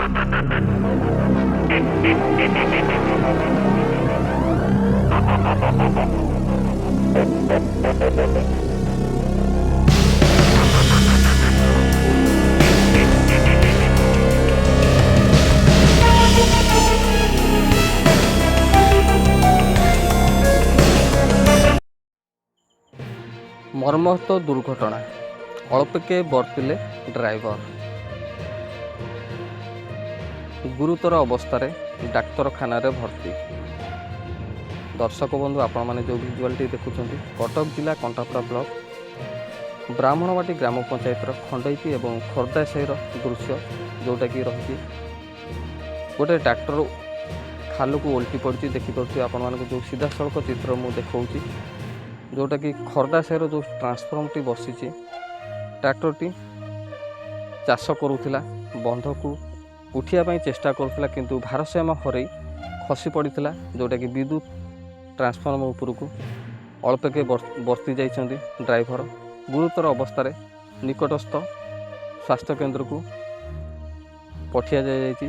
मर्महत दुर्घटना अल्पके बर्तिले ड्राइवर गुरुतर अवस्था डाक्तरखाना भर्ती। दर्शक बंधु आपण मैंने जो भिजुआलटी देखुं कटक जिला कंटापड़ा ब्लॉक ब्राह्मणवाटी ग्राम पंचायत खंडईती और खोर्धा साहिर दृश्य जोटा कि रही गोटे ट्रैक्टर खाल को ओल्टी पड़ी देखिपे आपण मानक जो सीधा सड़क चित्र मुझे देखा जोटा कि खोर्धा साहिर जो ट्रांसफॉर्म टी बसी ट्रैक्टर टी चाष करुला बंध को उठापी चेष्टा करुला किंतु भारसाम्य हरई खसी पड़ा जोटा कि विद्युत ट्रांसफॉर्म उपरकू अल्पके बर्ती जाइछन्ति ड्राइवर गुरुतर अवस्था निकटस्थ स्वास्थ्य केन्द्र को पठिया जाइए।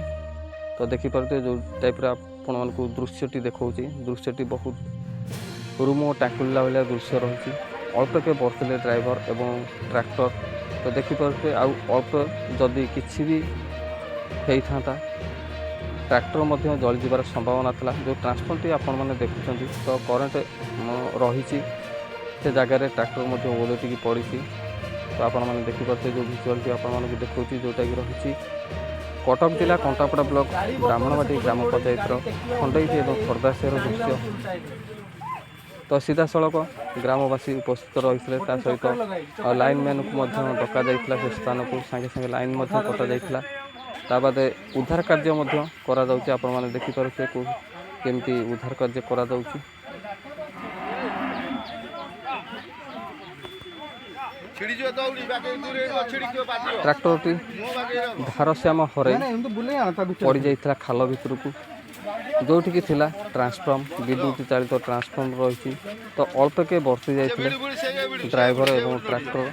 तो देखिपे जो टाइप आपण मानक दृश्यटी देखा दृश्यटी बहुत रूम टाकुला भाया दृश्य रही अल्पके बर्तिले ड्राइवर एवं ट्रैक्टर। तो देखिपे अल्प जदि किसी भी होता ट्रैक्टर मध्य जली जबार संभावना था। जो ट्रांसफॉर्मटी आपण मैंने देखुं तो करेन्ट रही से जगार ट्रैक्टर मध्य ओलटी पड़ी। तो आपण मैंने देखिपे जो भिजुआलटी आपण देखा जोटा कि रही कटक जिला कंटापड़ा ब्लॉक ब्राह्मणवाटी ग्राम पंचायत खंडईती और खोर्धा साहिर दृश्य। तो सीधा सड़क ग्रामवासी उपस्थित रही सहित लाइनमैन को डका जाइए से स्थान को सागे सागे लाइन कटा जाइए। ताबाद उद्धार कार्य करा जाउछि। आपण माने देखि पारुछे केमती उद्धार कार्य करा जाउछि। ट्रैक्टरटी भारसाम्य हरई पड़ जाइथिला खाल भितर को जोटिकी थिला ट्रांसफॉर्म विद्युत चालित ट्रांसफॉर्म रही। तो अल्पके बर्ती जाइथिले ड्राइवर एवं ट्रैक्टर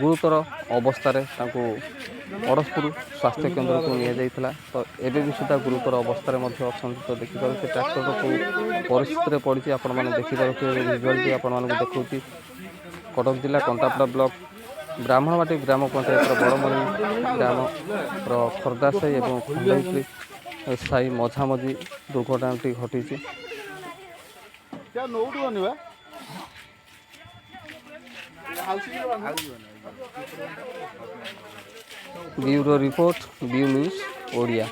गुरुतर अवस्था अड़सपुर स्वास्थ्य केन्द्र को नि जाइथिला। तो एबे भी सुधा गुरुतर अवस्था अच्छा। तो देखिपारे से ट्रैक्टर को परिस्थिति पड़ी आपण मैंने देखिपारे भिजुआलटी आपण मानक देखा कटक जिला कंटापड़ा ब्लॉक ब्राह्मणवाटी ग्राम पंचायत बड़मणी ग्राम खोर्धा साही और खंडईती साई मझामझी दुर्घटनाटी घटी। ब्यूरो रिपोर्ट ब्यू न्यूज ओडिया।